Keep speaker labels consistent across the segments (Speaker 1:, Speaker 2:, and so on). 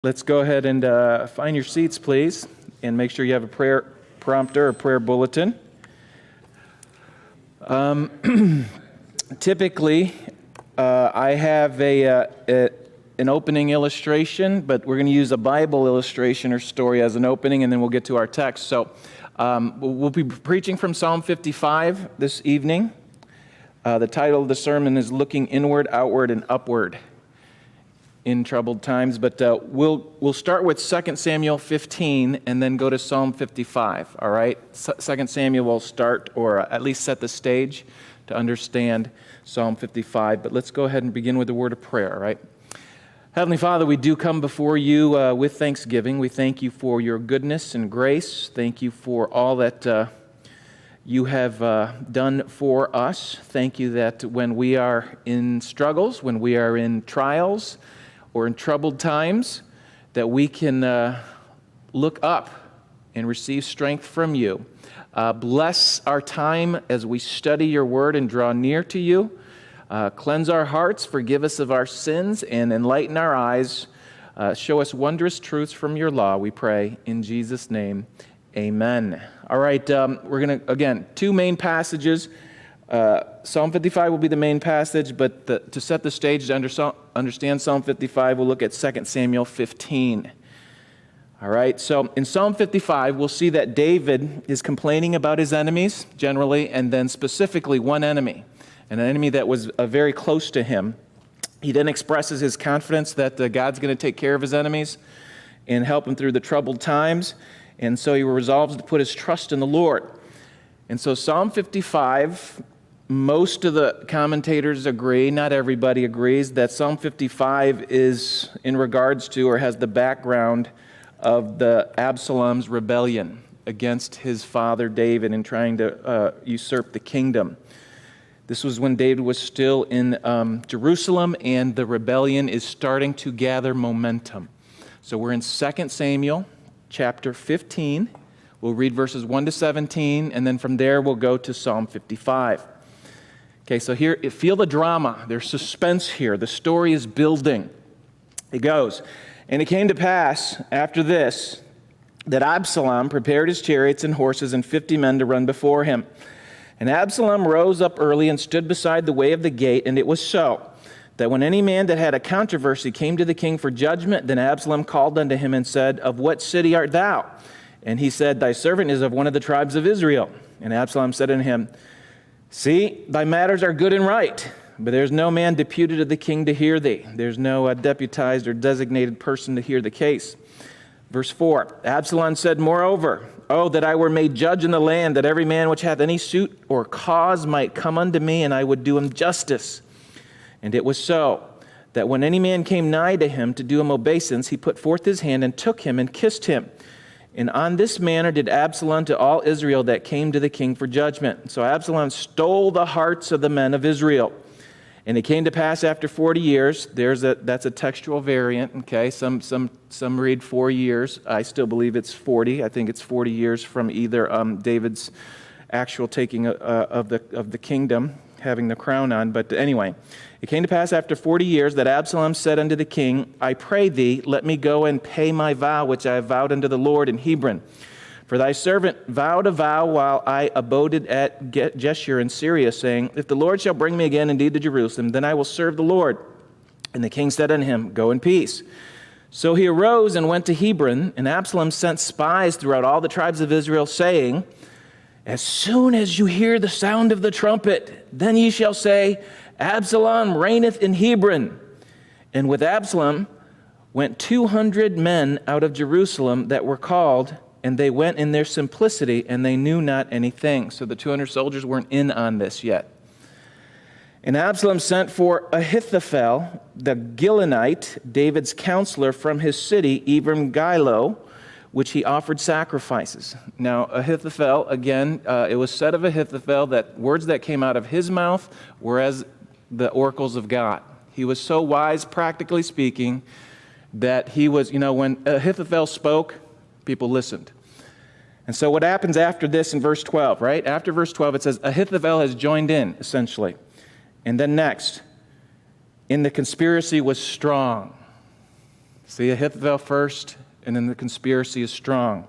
Speaker 1: Let's go ahead and find your seats, please, and make sure you have a prayer prompter or prayer bulletin. Typically, I have an opening illustration, but we're going to use a Bible illustration or story as an opening, and then we'll get to our text. So we'll be preaching from Psalm 55 this evening. The title of the sermon is Looking Inward, Outward, and Upward in Troubled Times, but we'll start with 2 Samuel 15 and then go to Psalm 55, all right? 2 Samuel will start, or at least set the stage to understand Psalm 55, but let's go ahead and begin with a word of prayer, all right? Heavenly Father, we do come before you with thanksgiving. We thank you for your goodness and grace. Thank you for all that you have done for us. Thank you that when we are in struggles, when we are in trials, or in troubled times, that we can look up and receive strength from you. Bless our time as we study your word and draw near to you. Cleanse our hearts, forgive us of our sins, and enlighten our eyes. Show us wondrous truths from your law, we pray. In Jesus' name, amen. All right, we're going to, again, two main passages. Psalm 55 will be the main passage, but to set the stage to understand Psalm 55, we'll look at 2 Samuel 15. All right, so in Psalm 55, we'll see that David is complaining about his enemies generally, and then specifically one enemy, and an enemy that was very close to him. He then expresses his confidence that God's going to take care of his enemies and help him through the troubled times, and so he resolves to put his trust in the Lord. And so Psalm 55, most of the commentators agree, not everybody agrees, that Psalm 55 is in regards to or has the background of the Absalom's rebellion against his father David in trying to usurp the kingdom. This was when David was still in Jerusalem, and the rebellion is starting to gather momentum. So we're in 2 Samuel chapter 15. We'll read verses 1 to 17, and then from there we'll go to Psalm 55. Okay, so here, feel the drama. There's suspense here. The story is building. It goes, "And it came to pass after this that Absalom prepared his chariots and horses and 50 men to run before him. And Absalom rose up early and stood beside the way of the gate, and it was so that when any man that had a controversy came to the king for judgment, then Absalom called unto him and said, Of what city art thou? And he said, Thy servant is of one of the tribes of Israel. And Absalom said unto him, See, thy matters are good and right, but there's no man deputed of the king to hear thee. There's no deputized or designated person to hear the case. Verse 4, Absalom said, Moreover, Oh, that I were made judge in the land, that every man which hath any suit or cause might come unto me, and I would do him justice. And it was so, that when any man came nigh to him to do him obeisance, he put forth his hand and took him and kissed him. And on this manner did Absalom to all Israel that came to the king for judgment. So Absalom stole the hearts of the men of Israel. And it came to pass after 40 years, that's a textual variant, okay? Some read 4 years. I still believe it's 40. I think it's 40 years from either David's actual taking of the kingdom, having the crown on. But anyway, it came to pass after 40 years that Absalom said unto the king, I pray thee, let me go and pay my vow which I have vowed unto the Lord in Hebron. For thy servant vowed a vow while I aboded at Jeshurun in Syria, saying, If the Lord shall bring me again indeed to Jerusalem, then I will serve the Lord. And the king said unto him, Go in peace. So he arose and went to Hebron, and Absalom sent spies throughout all the tribes of Israel, saying, As soon as you hear the sound of the trumpet, then ye shall say, Absalom reigneth in Hebron. And with Absalom went 200 men out of Jerusalem that were called, and they went in their simplicity, and they knew not anything. So the 200 soldiers weren't in on this yet. And Absalom sent for Ahithophel, the Gilonite, David's counselor from his city, Evram-Gilo, which he offered sacrifices. Now, Ahithophel, again, it was said of Ahithophel that words that came out of his mouth were as the oracles of God. He was so wise, practically speaking, that he was, when Ahithophel spoke, people listened. And so what happens after this in verse 12, right? After verse 12, it says, Ahithophel has joined in, essentially. And then next, and the conspiracy was strong. See, Ahithophel first, and then the conspiracy is strong.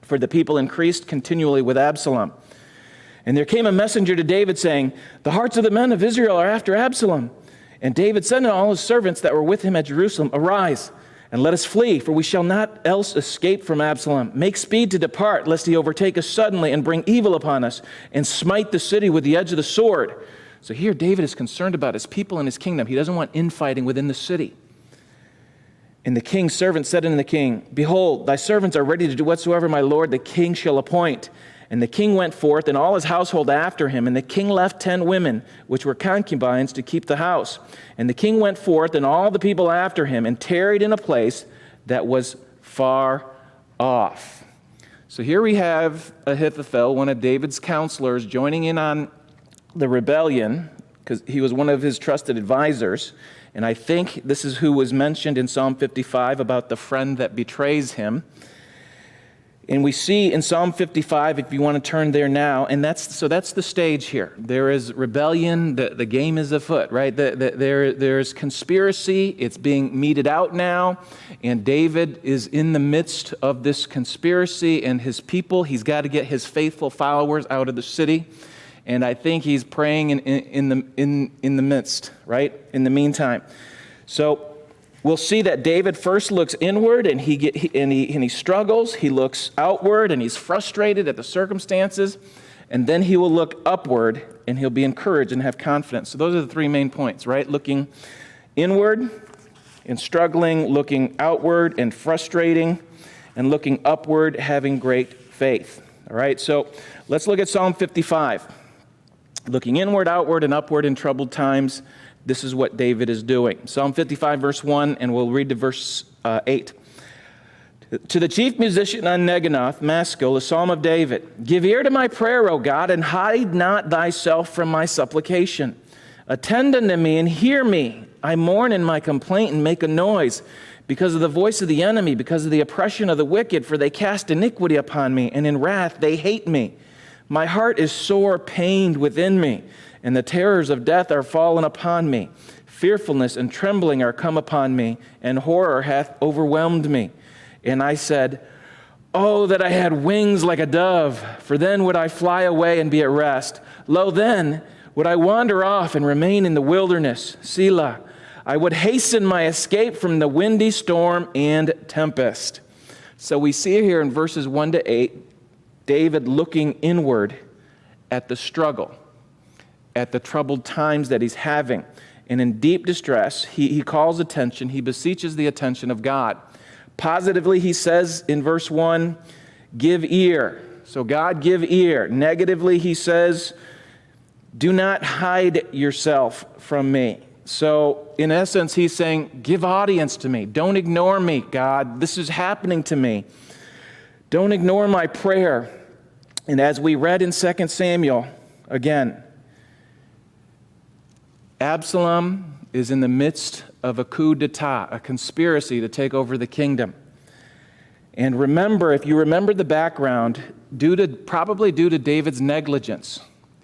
Speaker 1: For the people increased continually with Absalom. And there came a messenger to David saying, "The hearts of the men of Israel are after Absalom." And David said to all his servants that were with him at Jerusalem, "Arise, and let us flee, for we shall not else escape from Absalom. Make speed to depart, lest he overtake us suddenly and bring evil upon us, and smite the city with the edge of the sword." So here David is concerned about his people and his kingdom. He doesn't want infighting within the city. And the king's servant said unto the king, "Behold, thy servants are ready to do whatsoever my lord the king shall appoint." And the king went forth, and all his household after him. And the king left 10 women, which were concubines, to keep the house. And the king went forth, and all the people after him, and tarried in a place that was far off. So here we have Ahithophel, one of David's counselors, joining in on the rebellion, because he was one of his trusted advisors. And I think this is who was mentioned in Psalm 55 about the friend that betrays him. And we see in Psalm 55, if you want to turn there now, and that's the stage here. There is rebellion, the game is afoot, right? There's conspiracy, it's being meted out now, and David is in the midst of this conspiracy, and his people, he's got to get his faithful followers out of the city. And I think he's praying in the midst, right? In the meantime. So we'll see that David first looks inward and he struggles. He looks outward and he's frustrated at the circumstances. And then he will look upward and he'll be encouraged and have confidence. So those are the 3 main points, right? Looking inward and struggling, looking outward and frustrating, and looking upward, having great faith. All right, so let's look at Psalm 55. Looking inward, outward, and upward in troubled times. This is what David is doing. Psalm 55, verse 1, and we'll read to verse 8. To the chief musician on Neginoth, Maskil, a psalm of David. Give ear to my prayer, O God, and hide not thyself from my supplication. Attend unto me and hear me. I mourn in my complaint and make a noise because of the voice of the enemy, because of the oppression of the wicked, for they cast iniquity upon me, and in wrath they hate me. My heart is sore pained within me, and the terrors of death are fallen upon me. Fearfulness and trembling are come upon me, and horror hath overwhelmed me. And I said, Oh, that I had wings like a dove, for then would I fly away and be at rest. Lo, then would I wander off and remain in the wilderness. Selah. I would hasten my escape from the windy storm and tempest. So we see here in verses 1 to 8, David looking inward at the struggle, at the troubled times that he's having. And in deep distress, he calls attention, he beseeches the attention of God. Positively, he says in verse 1, give ear. So God, give ear. Negatively, he says, do not hide yourself from me. So in essence, he's saying, give audience to me. Don't ignore me, God. This is happening to me. Don't ignore my prayer. And as we read in 2 Samuel, again, Absalom is in the midst of a coup d'etat, a conspiracy to take over the kingdom. And remember, if you remember the background, probably due to David's negligence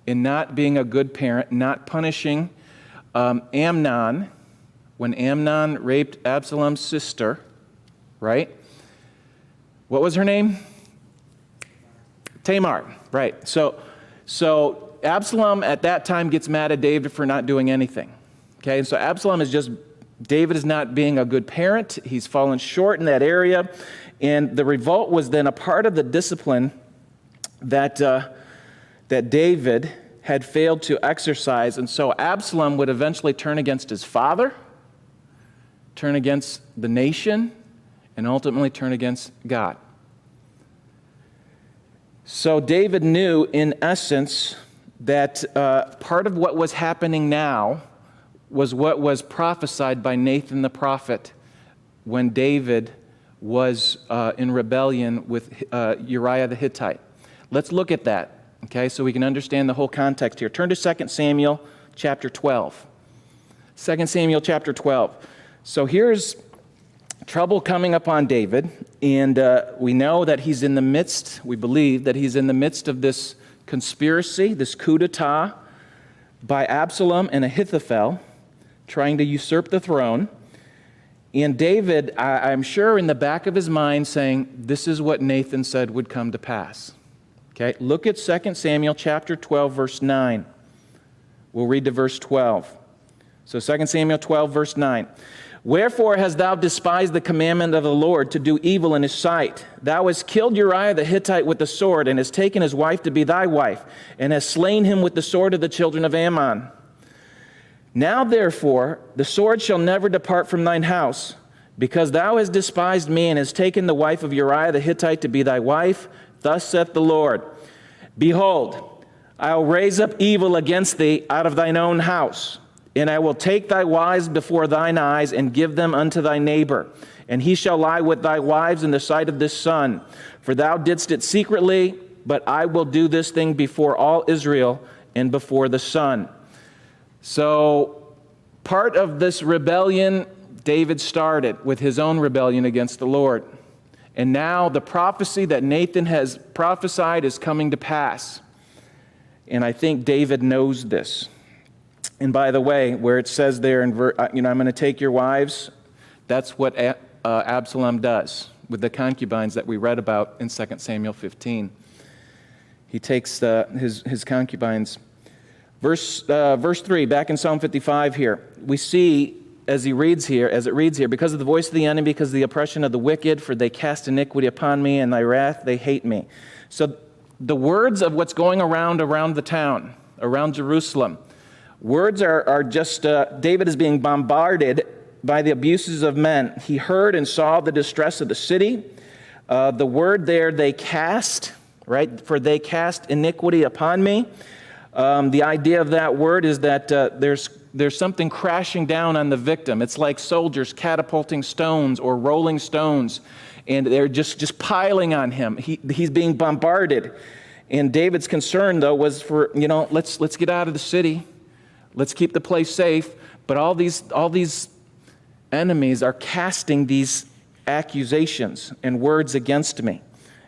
Speaker 1: in not being a good parent, not punishing Amnon, when Amnon raped Absalom's sister, right? What was her name? Tamar, right. So Absalom at that time gets mad at David for not doing anything. Okay, so Absalom David is not being a good parent. He's fallen short in that area. And the revolt was then a part of the discipline that David had failed to exercise. And so Absalom would eventually turn against his father, turn against the nation, and ultimately turn against God. So David knew, in essence, that part of what was happening now was what was prophesied by Nathan the prophet when David was in rebellion with Uriah the Hittite. Let's look at that, okay, so we can understand the whole context here. Turn to 2 Samuel chapter 12. 2 Samuel chapter 12. So here's trouble coming upon David, and we know that we believe that he's in the midst of this conspiracy, this coup d'etat by Absalom and Ahithophel, trying to usurp the throne. And David, I'm sure in the back of his mind saying, this is what Nathan said would come to pass. Okay, look at 2 Samuel chapter 12, verse 9. We'll read to verse 12. So 2 Samuel 12, verse 9. Wherefore hast thou despised the commandment of the Lord to do evil in his sight? Thou hast killed Uriah the Hittite with the sword, and hast taken his wife to be thy wife, and hast slain him with the sword of the children of Ammon. Now therefore the sword shall never depart from thine house, because thou hast despised me, and hast taken the wife of Uriah the Hittite to be thy wife. Thus saith the Lord, Behold, I will raise up evil against thee out of thine own house, and I will take thy wives before thine eyes, and give them unto thy neighbor. And he shall lie with thy wives in the sight of this sun. For thou didst it secretly, but I will do this thing before all Israel and before the sun. So part of this rebellion, David started with his own rebellion against the Lord. And now the prophecy that Nathan has prophesied is coming to pass. And I think David knows this. And by the way, where it says there, I'm going to take your wives, that's what Absalom does with the concubines that we read about in 2 Samuel 15. He takes his concubines. Verse 3, back in Psalm 55 here, we see as it reads here, because of the voice of the enemy, because of the oppression of the wicked, for they cast iniquity upon me, and thy wrath they hate me. So the words of what's going around the town, around Jerusalem, words are just, David is being bombarded by the abuses of men. He heard and saw the distress of the city. The word there, they cast, right? For they cast iniquity upon me. The idea of that word is that there's something crashing down on the victim. It's like soldiers catapulting stones or rolling stones, and they're just piling on him. He's being bombarded. And David's concern, though, was for, let's get out of the city. Let's keep the place safe. But all these enemies are casting these accusations and words against me.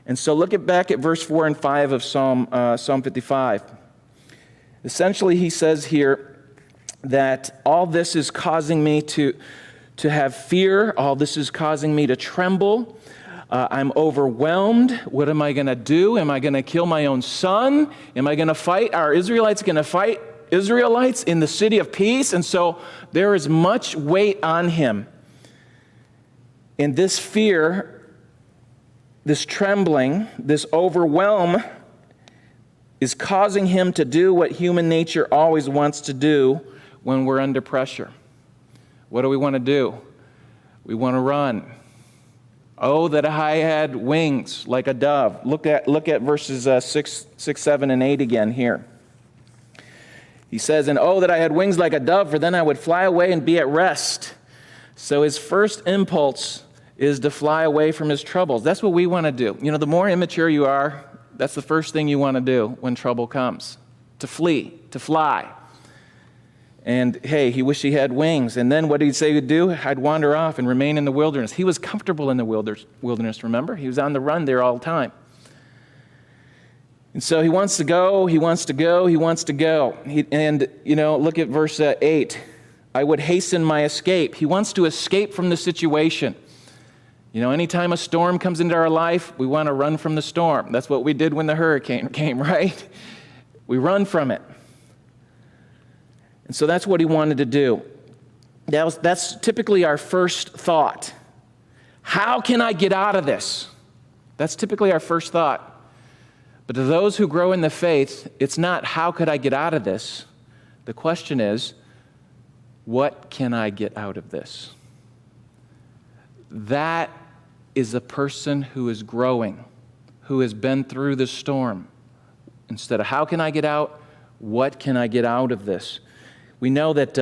Speaker 1: And so look back at verse 4 and 5 of Psalm 55. Essentially, he says here that all this is causing me to have fear. All this is causing me to tremble. I'm overwhelmed. What am I going to do? Am I going to kill my own son? Am I going to fight? Are Israelites going to fight Israelites in the city of peace? And so there is much weight on him. And this fear, this trembling, this overwhelm is causing him to do what human nature always wants to do when we're under pressure. What do we want to do? We want to run. Oh, that I had wings like a dove. Look at verses 6, 7, and 8 again here. He says, and oh, that I had wings like a dove, for then I would fly away and be at rest. So his first impulse is to fly away from his troubles. That's what we want to do. The more immature you are, that's the first thing you want to do when trouble comes. To flee, to fly. And hey, he wished he had wings. And then what did he say he'd do? I'd wander off and remain in the wilderness. He was comfortable in the wilderness, remember? He was on the run there all the time. And so he wants to go, he wants to go, he wants to go. Look at verse 8. I would hasten my escape. He wants to escape from the situation. Anytime a storm comes into our life, we want to run from the storm. That's what we did when the hurricane came, right? We run from it. And so that's what he wanted to do. That's typically our first thought. How can I get out of this? That's typically our first thought. But to those who grow in the faith, it's not how could I get out of this? The question is, what can I get out of this? That is a person who is growing, who has been through the storm. Instead of how can I get out, what can I get out of this? We know that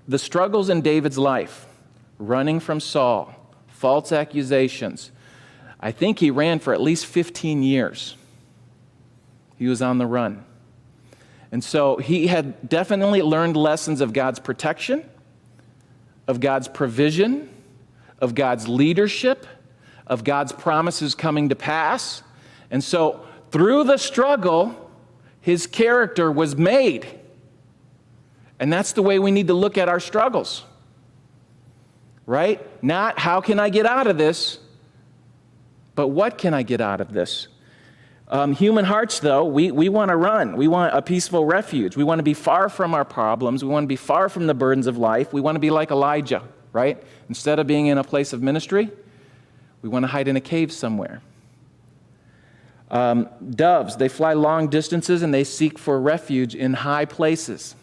Speaker 1: the struggles in David's life, running from Saul, false accusations, I think he ran for at least 15 years. He was on the run. And so he had definitely learned lessons of God's protection, of God's provision, of God's leadership, of God's promises coming to pass. And so through the struggle, his character was made. And that's the way we need to look at our struggles. right? Not how can I get out of this, but what can I get out of this? Human hearts, though, we want to run. We want a peaceful refuge. We want to be far from our problems. We want to be far from the burdens of life. We want to be like Elijah, right? Instead of being in a place of ministry, we want to hide in a cave somewhere. Doves, they fly long distances and they seek for refuge in high places,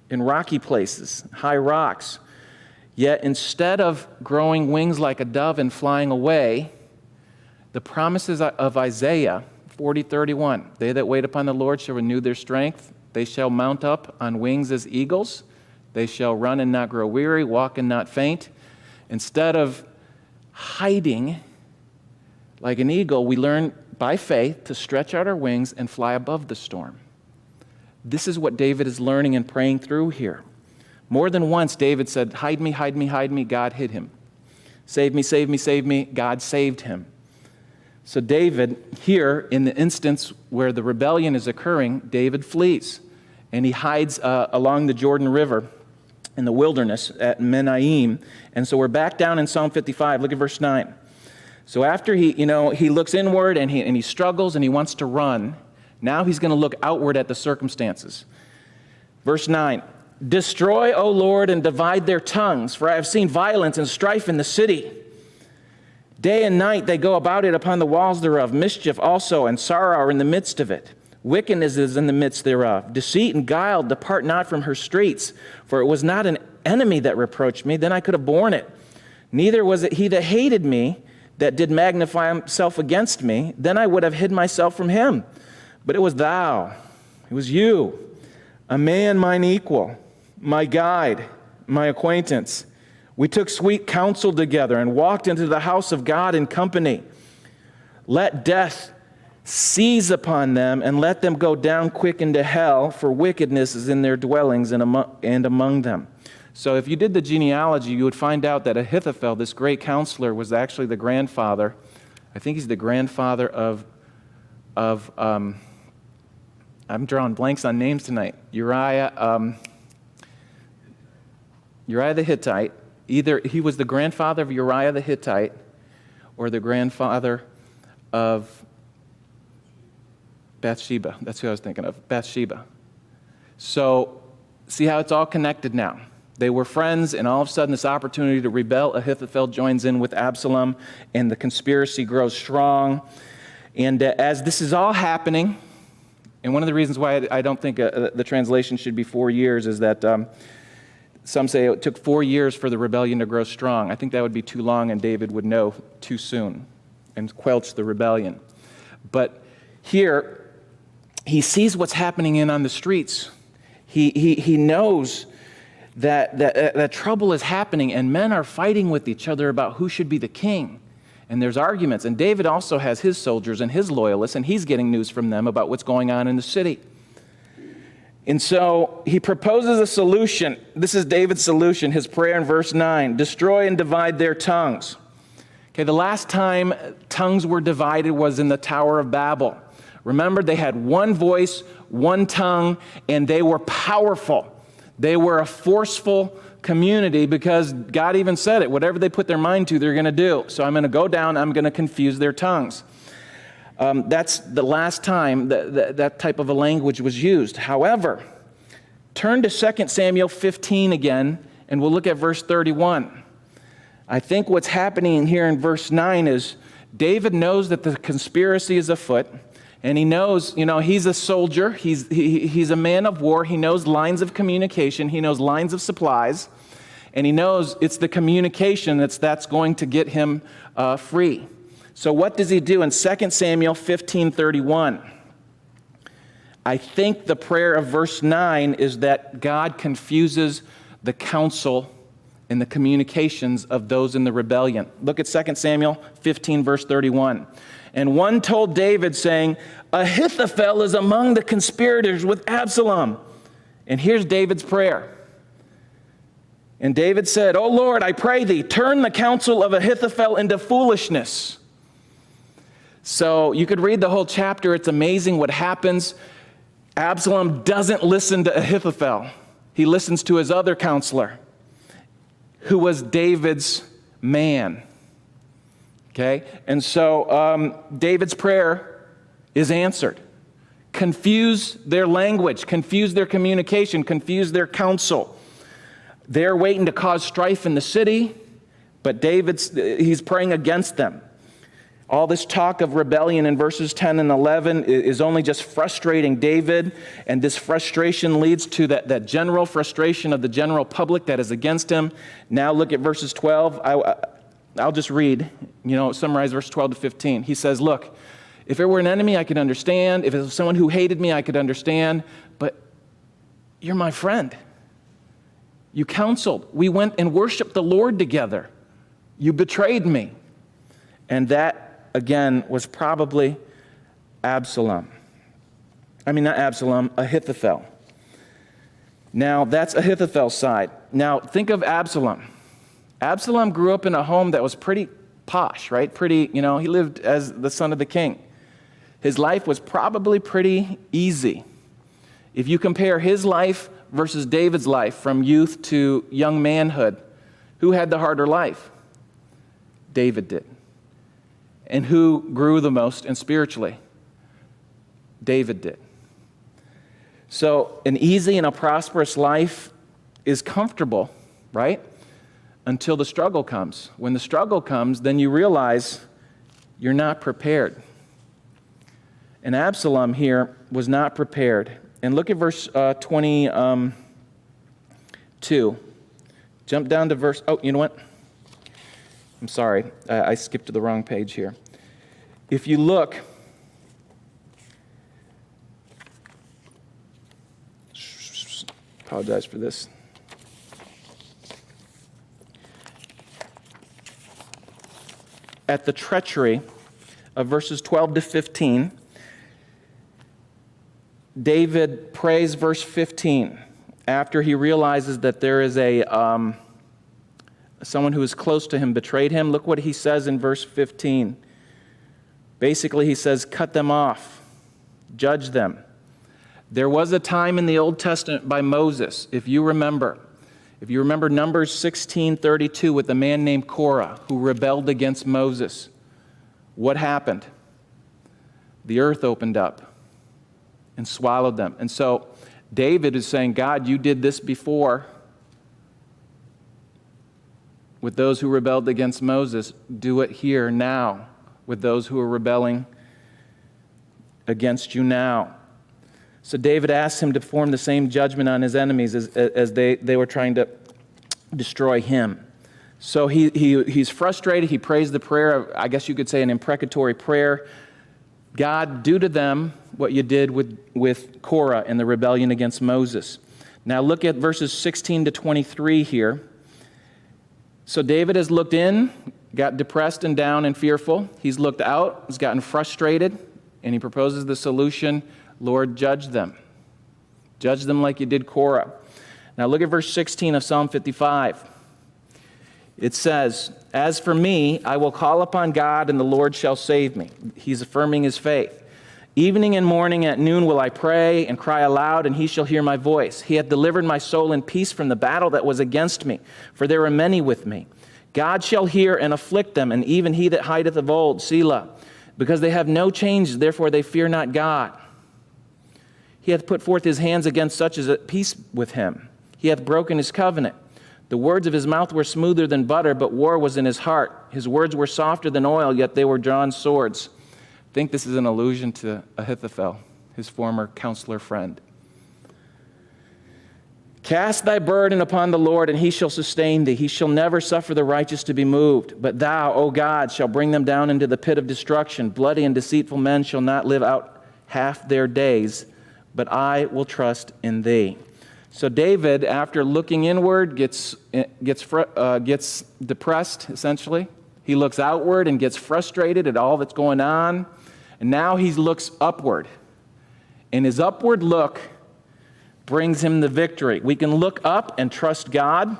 Speaker 1: in rocky places, high rocks. Yet instead of growing wings like a dove and flying away, the promises of Isaiah 40:31, they that wait upon the Lord shall renew their strength. They shall mount up on wings as eagles. They shall run and not grow weary, walk and not faint. Instead of hiding like an eagle, we learn by faith to stretch out our wings and fly above the storm. This is what David is learning and praying through here. More than once, David said, hide me, hide me, hide me. God hid him. Save me, save me, save me. God saved him. So David, here in the instance where the rebellion is occurring, David flees. And he hides along the Jordan River in the wilderness at Menaim. And so we're back down in Psalm 55. Look at verse 9. So after he looks inward and he struggles and he wants to run, now he's going to look outward at the circumstances. Verse 9, destroy, O Lord, and divide their tongues, for I have seen violence and strife in the city. Day and night they go about it upon the walls thereof. Mischief also and sorrow are in the midst of it. Wickedness is in the midst thereof. Deceit and guile depart not from her streets. For it was not an enemy that reproached me, then I could have borne it. Neither was it he that hated me, that did magnify himself against me, then I would have hid myself from him. But it was thou, it was you, a man mine equal, my guide, my acquaintance. We took sweet counsel together and walked into the house of God in company. Let death seize upon them and let them go down quick into hell, for wickedness is in their dwellings and among them. So if you did the genealogy, you would find out that Ahithophel, this great counselor, was actually the grandfather. I think he's the grandfather of I'm drawing blanks on names tonight. Uriah the Hittite. Either he was the grandfather of Uriah the Hittite or the grandfather of Bathsheba. That's who I was thinking of, Bathsheba. So see how it's all connected now. They were friends, and all of a sudden this opportunity to rebel, Ahithophel joins in with Absalom, and the conspiracy grows strong. And as this is all happening, and one of the reasons why I don't think the translation should be 4 years is that some say it took 4 years for the rebellion to grow strong. I think that would be too long, and David would know too soon and quelch the rebellion. But here, he sees what's happening on the streets. He knows that trouble is happening, and men are fighting with each other about who should be the king. And there's arguments. And David also has his soldiers and his loyalists, and he's getting news from them about what's going on in the city. And so he proposes a solution. This is David's solution, his prayer in verse 9. Destroy and divide their tongues. Okay, the last time tongues were divided was in the Tower of Babel. Remember, they had one voice, one tongue, and they were powerful. They were a forceful community because God even said it. Whatever they put their mind to, they're going to do. So I'm going to go down, I'm going to confuse their tongues. That's the last time that type of a language was used. However, turn to 2 Samuel 15 again, and we'll look at verse 31. I think what's happening here in verse 9 is David knows that the conspiracy is afoot, and he knows, he's a soldier, he's a man of war, he knows lines of communication, he knows lines of supplies, and he knows it's the communication that's going to get him free. So what does he do in 2 Samuel 15:31? I think the prayer of verse 9 is that God confuses the counsel and the communications of those in the rebellion. Look at 2 Samuel 15, verse 31. And one told David, saying, Ahithophel is among the conspirators with Absalom. And here's David's prayer. And David said, O Lord, I pray thee, turn the counsel of Ahithophel into foolishness. So you could read the whole chapter. It's amazing what happens. Absalom doesn't listen to Ahithophel. He listens to his other counselor, who was David's man. Okay? And so David's prayer is answered. Confuse their language, confuse their communication, confuse their counsel. They're waiting to cause strife in the city, but he's praying against them. All this talk of rebellion in verses 10 and 11 is only just frustrating David, and this frustration leads to that general frustration of the general public that is against him. Now look at verses 12. I'll just read, summarize verse 12 to 15. He says, look, if it were an enemy, I could understand. If it was someone who hated me, I could understand. But you're my friend. You counseled. We went and worshiped the Lord together. You betrayed me. And that, again, was probably Ahithophel. Now, that's Ahithophel's side. Now, think of Absalom. Absalom grew up in a home that was pretty posh, right? He lived as the son of the king. His life was probably pretty easy. If you compare his life versus David's life from youth to young manhood, who had the harder life? David did. And who grew the most and spiritually? David did. So an easy and a prosperous life is comfortable, right? Until the struggle comes. When the struggle comes, then you realize you're not prepared. And Absalom here was not prepared. And look at verse 22. Jump down to verse, you know what? I'm sorry, I skipped to the wrong page here. If you look, apologize for this. At the treachery of verses 12 to 15, David prays verse 15 after he realizes that there is someone who is close to him betrayed him. Look what he says in verse 15. Basically, he says, cut them off, judge them. There was a time in the Old Testament by Moses, if you remember Numbers 16:32 with a man named Korah who rebelled against Moses. What happened? The earth opened up and swallowed them. And so David is saying, God, you did this before with those who rebelled against Moses. Do it here now with those who are rebelling against you now. So David asked him to perform the same judgment on his enemies as they were trying to destroy him. So he's frustrated. He prays the prayer, I guess you could say an imprecatory prayer. God, do to them what you did with Korah in the rebellion against Moses. Now look at verses 16 to 23 here. So David has looked in, got depressed and down and fearful. He's looked out, he's gotten frustrated, and he proposes the solution, Lord, judge them. Judge them like you did Korah. Now look at verse 16 of Psalm 55. It says, as for me, I will call upon God, and the Lord shall save me. He's affirming his faith. Evening and morning at noon will I pray and cry aloud, and he shall hear my voice. He hath delivered my soul in peace from the battle that was against me, for there are many with me. God shall hear and afflict them, and even he that hideth of old, Selah. Because they have no change, therefore they fear not God. He hath put forth his hands against such as at peace with him. He hath broken his covenant. The words of his mouth were smoother than butter, but war was in his heart. His words were softer than oil, yet they were drawn swords. I think this is an allusion to Ahithophel, his former counselor friend. Cast thy burden upon the Lord, and he shall sustain thee. He shall never suffer the righteous to be moved. But thou, O God, shall bring them down into the pit of destruction. Bloody and deceitful men shall not live out half their days, but I will trust in thee. So David, after looking inward, gets depressed, essentially. He looks outward and gets frustrated at all that's going on. And now he looks upward. And his upward look brings him the victory. We can look up and trust God.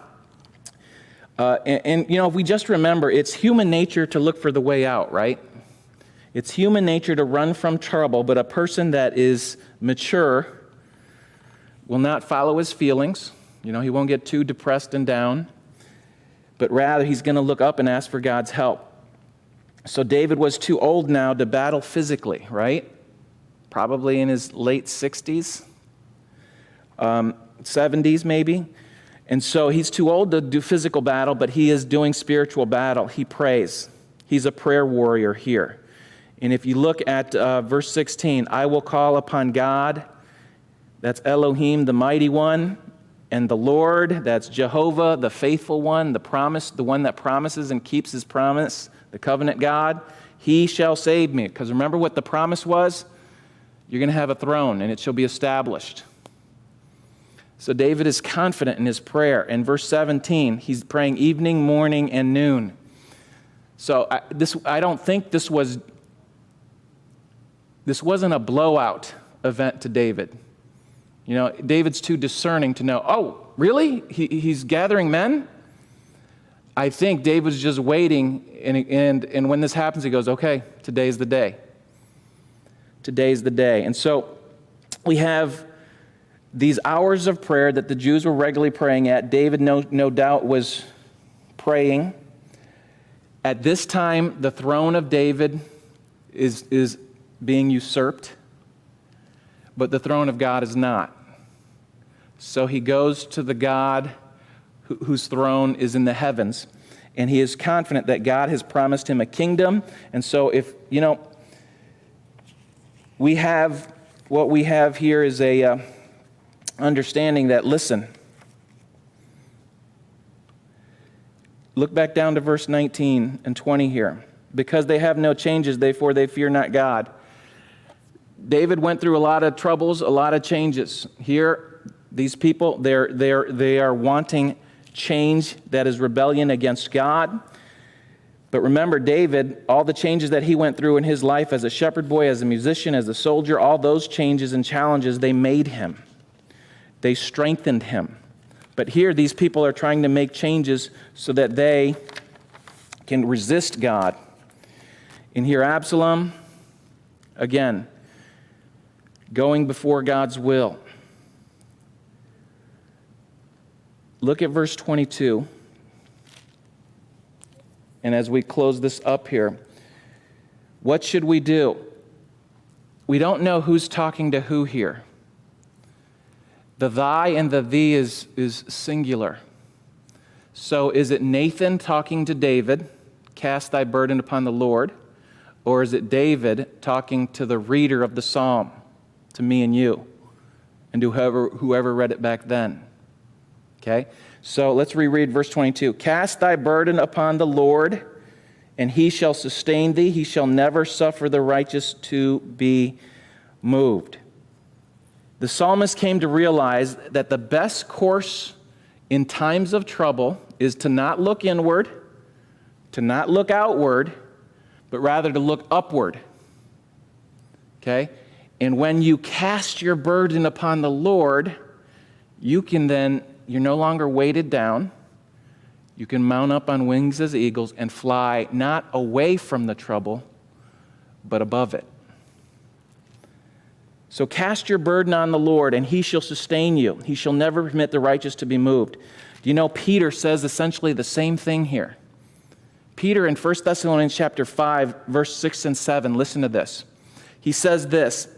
Speaker 1: If we just remember, it's human nature to look for the way out, right? It's human nature to run from trouble, but a person that is mature will not follow his feelings. He won't get too depressed and down. but rather he's going to look up and ask for God's help. So David was too old now to battle physically, right? Probably in his late 60s, 70s maybe. And so he's too old to do physical battle, but he is doing spiritual battle. He prays. He's a prayer warrior here. And if you look at verse 16, I will call upon God, that's Elohim, the mighty one, and the Lord, that's Jehovah, the faithful one, the one that promises and keeps his promise, the covenant God. He shall save me. Because remember what the promise was? You're going to have a throne, and it shall be established. So David is confident in his prayer. In verse 17, he's praying evening, morning, and noon. So I don't think this wasn't a blowout event to David. You know, David's too discerning to know, oh, really? He's gathering men? I think David's just waiting, and when this happens, he goes, okay, today's the day. Today's the day. And so we have these hours of prayer that the Jews were regularly praying at. David, no doubt, was praying. At this time, the throne of David is being usurped, but the throne of God is not. So he goes to the God whose throne is in the heavens, and he is confident that God has promised him a kingdom. And so what we have here is a understanding that, listen, look back down to verse 19 and 20 here. Because they have no changes, therefore they fear not God. David went through a lot of troubles, a lot of changes. Here, these people, they are wanting change that is rebellion against God. But remember, David, all the changes that he went through in his life as a shepherd boy, as a musician, as a soldier, all those changes and challenges, they made him. They strengthened him. But here, these people are trying to make changes so that they can resist God. And here, Absalom, again, going before God's will. Look at verse 22. And as we close this up here, what should we do? We don't know who's talking to who here. The thy and the thee is singular. So is it Nathan talking to David, cast thy burden upon the Lord? Or is it David talking to the reader of the psalm, to me and you, and to whoever read it back then? Okay? So let's reread verse 22. Cast thy burden upon the Lord, and he shall sustain thee. He shall never suffer the righteous to be moved. The psalmist came to realize that the best course in times of trouble is to not look inward, to not look outward, but rather to look upward. Okay? And when you cast your burden upon the Lord, you're no longer weighted down. You can mount up on wings as eagles and fly not away from the trouble, but above it. So cast your burden on the Lord, and he shall sustain you. He shall never permit the righteous to be moved. Do you know Peter says essentially the same thing here? Peter in 1 Thessalonians chapter 5, verse 6 and 7, listen to this. He says this,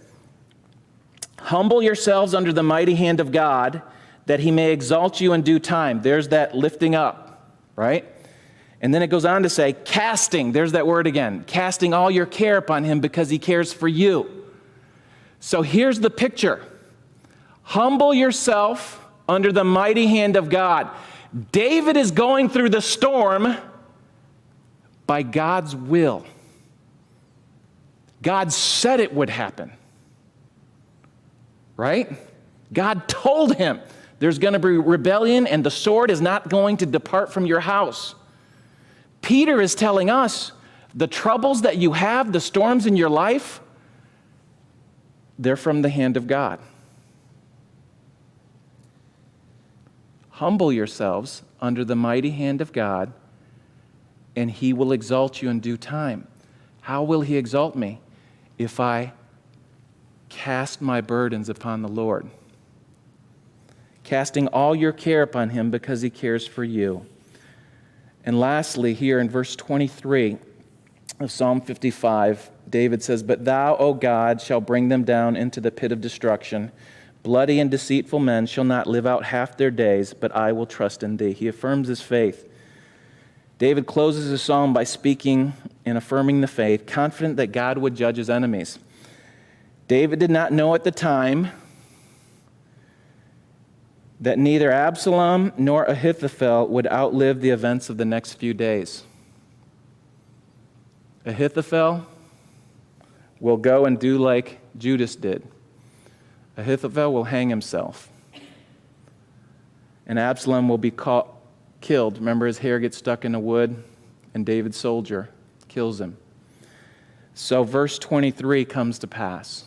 Speaker 1: humble yourselves under the mighty hand of God, that he may exalt you in due time. There's that lifting up, right? And then it goes on to say, casting, there's that word again, casting all your care upon him because he cares for you. So here's the picture. Humble yourself under the mighty hand of God. David is going through the storm by God's will. God said it would happen. Right? God told him there's going to be rebellion and the sword is not going to depart from your house. Peter is telling us the troubles that you have, the storms in your life, they're from the hand of God. Humble yourselves under the mighty hand of God, and he will exalt you in due time. How will he exalt me? If I cast my burdens upon the Lord. Casting all your care upon him because he cares for you. And lastly, here in verse 23 of Psalm 55, David says, "But thou, O God, shall bring them down into the pit of destruction. Bloody and deceitful men shall not live out half their days, but I will trust in thee." He affirms his faith. David closes his psalm by speaking and affirming the faith, confident that God would judge his enemies. David did not know at the time that neither Absalom nor Ahithophel would outlive the events of the next few days. Ahithophel will go and do like Judas did. Ahithophel will hang himself. And Absalom will be killed. Remember, his hair gets stuck in a wood, and David's soldier kills him. So verse 23 comes to pass.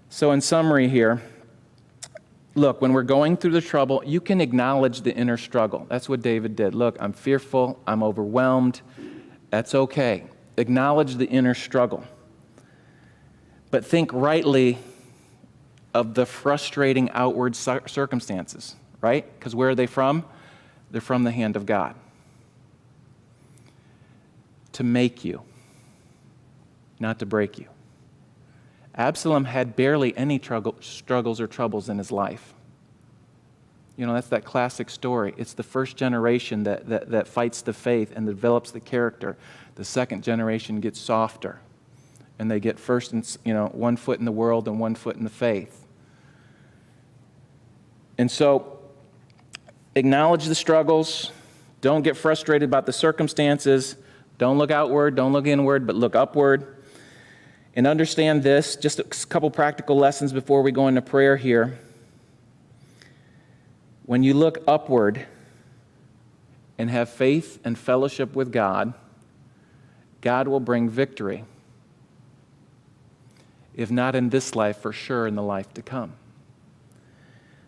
Speaker 1: So in summary here, look, when we're going through the trouble, you can acknowledge the inner struggle. That's what David did. Look, I'm fearful, I'm overwhelmed. That's okay. Acknowledge the inner struggle. But think rightly of the frustrating outward circumstances, right? Because where are they from? They're from the hand of God. To make you, not to break you. Absalom had barely any struggles or troubles in his life. You know, that's that classic story. It's the first generation that fights the faith and develops the character. The second generation gets softer. And they get first, one foot in the world and 1 foot in the faith. And so, acknowledge the struggles. Don't get frustrated about the circumstances. Don't look outward, don't look inward, but look upward. And understand this, just a couple practical lessons before we go into prayer here. When you look upward and have faith and fellowship with God, God will bring victory. If not in this life, for sure in the life to come.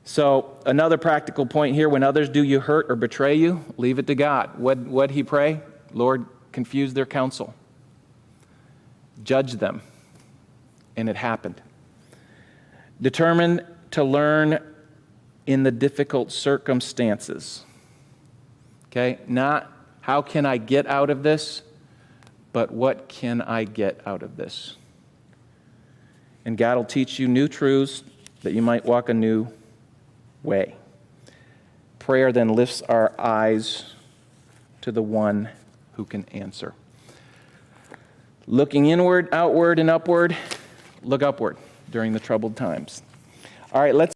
Speaker 1: So another practical point here, when others do you hurt or betray you, leave it to God. What'd he pray? Lord, confuse their counsel. Judge them. And it happened. Determined to learn in the difficult circumstances. Okay? Not how can I get out of this, but what can I get out of this? And God will teach you new truths that you might walk a new way. Prayer then lifts our eyes to the one who can answer. Looking inward, outward, and upward, look upward during the troubled times. All right, let's